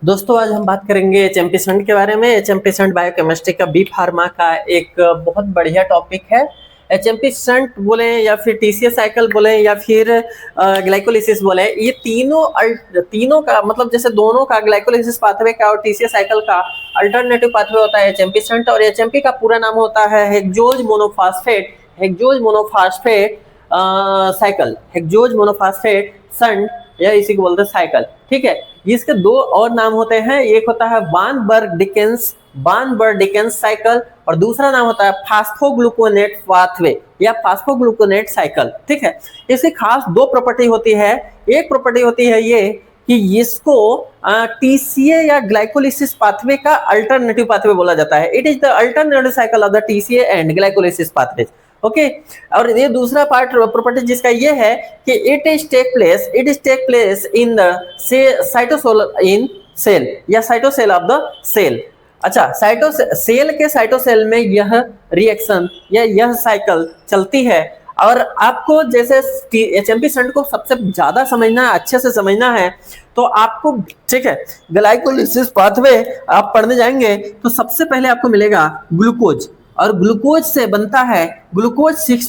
दोस्तों आज हम बात करेंगे एचएमपी संट के बारे में। एचएमपी संट बायोकेमिस्ट्री का बी फार्मा का एक बहुत बढ़िया टॉपिक है। एचएमपी संट बोले या फिर टीसीएस साइकिल बोले या फिर ग्लाइकोलिसिस बोले, ये तीनों का मतलब जैसे दोनों का ग्लाइकोलिसिस पाथवे का और टीसीएस साइकिल का अल्टरनेटिव पाथवे होता है एचएमपी संट, और एचएमपी का पूरा नाम होता है hexose monophosphate cycle, hexose monophosphate shunt या इसी को बोलते हैं साइकिल। ठीक है, इसके दो और नाम होते हैं, एक होता है वान बर्ग डिकेंस साइकिल और दूसरा नाम होता है फास्फोग्लूकोनेट पाथवे या फास्फोग्लूकोनेट साइकिल। ठीक है, इसकी खास दो प्रॉपर्टी होती है। एक प्रॉपर्टी होती है ये कि इसको टीसीए या ग्लाइकोलिसिस पाथवे का अल्टरनेटिव पाथवे बोला जाता है। It is the alternative cycle of the TCA and glycolysis pathway. Okay, और ये दूसरा पार्ट प्रॉपर्टी जिसका ये है कि it is take place in the cytosol of the cell. अच्छा, साइटोसेल में यह रिएक्शन या यह साइकिल चलती है। और आपको जैसे एचएमपी संट को सबसे ज्यादा समझना है, अच्छे से समझना है, तो आपको ठीक है ग्लाइकोलिसिस पाथवे आप पढ़ने जाएंगे तो सबसे पहले आपको मिलेगा ग्लूकोज, और ग्लूकोज से बनता है ग्लूकोज 6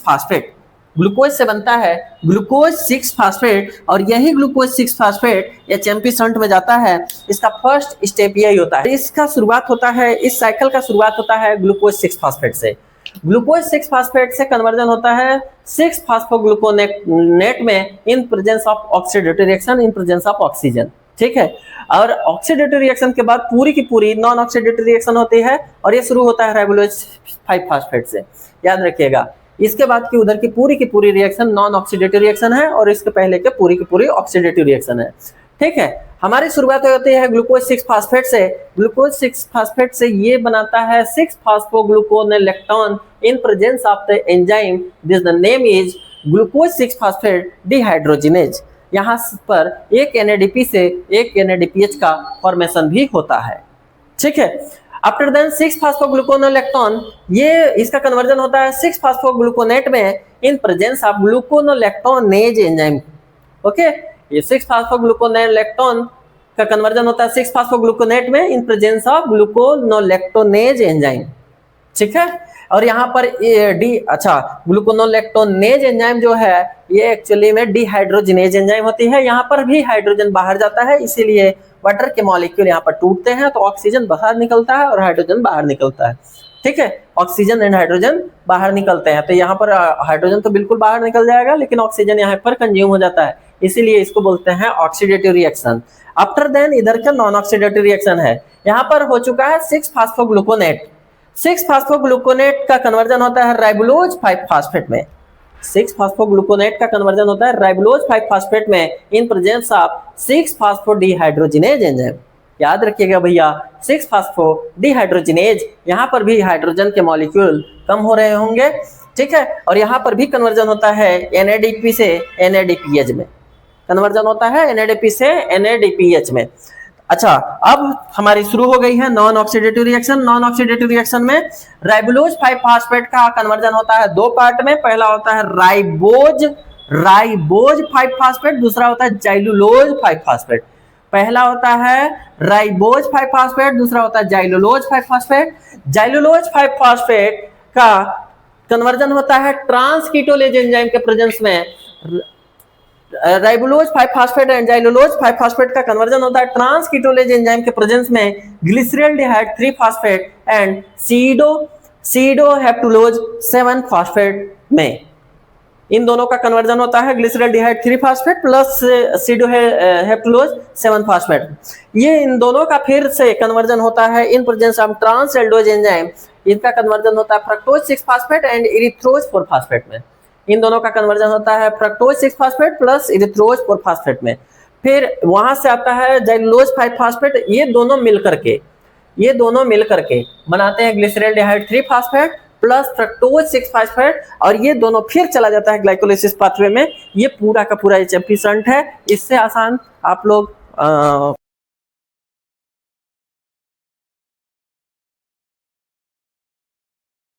फास्फेट और यही ग्लूकोज 6 फास्फेट एचएमपी संट में जाता है। इसका फर्स्ट स्टेप यही होता है। इसका शुरुआत होता है, इस साइकिल का शुरुआत होता है ग्लूकोज 6 फास्फेट से। ग्लूकोज 6 फास्फेट से कन्वर्जन होता है 6 फास्फोग्लूकोनेट में in presence of oxidative reaction, in presence of oxygen. ठीक है, और ऑक्सीडेटिव रिएक्शन के बाद पूरी की पूरी नॉन ऑक्सीडेटिव रिएक्शन होती है और ये शुरू होता है राइबोलोज 5 फास्फेट से। याद रखिएगा, इसके बाद की उधर की पूरी रिएक्शन नॉन ऑक्सीडेटिव रिएक्शन है और इसके पहले के पूरी की पूरी ऑक्सीडेटिव रिएक्शन है। ठीक है, हमारी शुरुआत होती है ग्लूकोज 6 फास्फेट से। ग्लूकोज 6 फास्फेट से ये बनाता है 6 phosphogluconolactone in presence of the enzyme, this the name is glucose 6 phosphate dehydrogenase. यहाँ पर एक NADP से एक NADPH का फॉर्मेशन भी होता है। ठीक है, आफ्टर देन 6 फास्फोग्लूकोनेलेक्टोन, ये इसका कन्वर्जन होता है 6 फास्फोग्लूकोनेट में in presence of gluconolactonase enzyme. Okay, ये 6 फास्फोग्लूकोनेलेक्टोन का कन्वर्जन होता है 6 फास्फोग्लूकोनेट में in presence of gluconolactonase enzyme. ठीक है, और यहाँ पर ग्लूकोनोलेक्टोनेज एंजाइम जो है ये एक्चुअली में डिहाइड्रोजिनेज एंजाइम होती है। यहाँ पर भी हाइड्रोजन बाहर जाता है, इसीलिए वाटर के मॉलिक्यूल यहाँ पर टूटते हैं तो ऑक्सीजन बाहर निकलता है और हाइड्रोजन बाहर निकलता है। ठीक है, ऑक्सीजन एंड हाइड्रोजन बाहर निकलते हैं, तो यहाँ पर हाइड्रोजन तो बिल्कुल बाहर निकल जाएगा लेकिन ऑक्सीजन यहाँ पर कंज्यूम हो जाता है, इसीलिए इसको बोलते हैं ऑक्सीडेटिव रिएक्शन। आफ्टर देन इधर का नॉन ऑक्सीडेटिव रिएक्शन है, यहाँ पर हो चुका है 6 फास्फोग्लूकोनेट। 6 फास्फोग्लूकोनेट का कन्वर्जन होता है राइबोलोज 5 फास्फेट में। 6 फास्फोग्लूकोनेट का कन्वर्जन होता है राइबोलोज 5 फास्फेट में इन प्रेजेंस ऑफ 6 फास्फोडिहाइड्रोजिनेज एंजाइम। याद रखिएगा भैया, 6 फास्फोडिहाइड्रोजिनेज, यहाँ पर भी हाइड्रोजन के मॉलिक्यूल कम हो रहे होंगे। ठीक है, और यहाँ पर भी कन्वर्जन होता है NADP से NADPH में, कन्वर्जन होता है NADP से NADPH में। अच्छा, अब हमारी शुरू हो गई है non oxidative reaction. Non oxidative reaction में राइबोलोज 5 फास्फेट का कन्वर्जन होता है दो पार्ट में। पहला होता है राइबोज 5 फास्फेट, दूसरा होता है जाइलुलोज 5 फास्फेट। पहला होता है राइबोज 5 फास्फेट, दूसरा होता है जाइलुलोज 5 फास्फेट। जाइलुलोज 5 फास्फेट का कन्वर्जन होता है ट्रांसकीटोलेज एंजाइम के प्रेजेंस में। Ribulose 5 phosphate and xylulose 5 phosphate का कन्वर्जन होता है ट्रांसकीटोलेज एंजाइम के प्रेजेंस में glyceraldehyde 3 phosphate and sedoheptulose 7 phosphate में। इन दोनों का कन्वर्जन होता है glyceraldehyde 3 phosphate plus sedoheptulose 7 phosphate. ये इन दोनों का फिर से कन्वर्जन होता है in presence of trans aldose enzyme. इनका कन्वर्जन होता है फ्रक्टोज 6 फास्फेट एंड इरिथ्रोज 4 फास्फेट में। इन दोनों का कन्वर्जन होता है फ्रक्टोज 6 फास्फेट प्लस इरिथ्रोज 4 फास्फेट में। फिर वहां से आता है जाइलुलोज 5 फास्फेट। ये दोनों मिलकर के बनाते हैं glyceraldehyde 3 phosphate plus fructose 6 phosphate, और ये दोनों फिर चला जाता है ग्लाइकोलिसिस पाथवे में। ये पूरा का पूरा एचएमपी संट है। इससे आसान आप लोग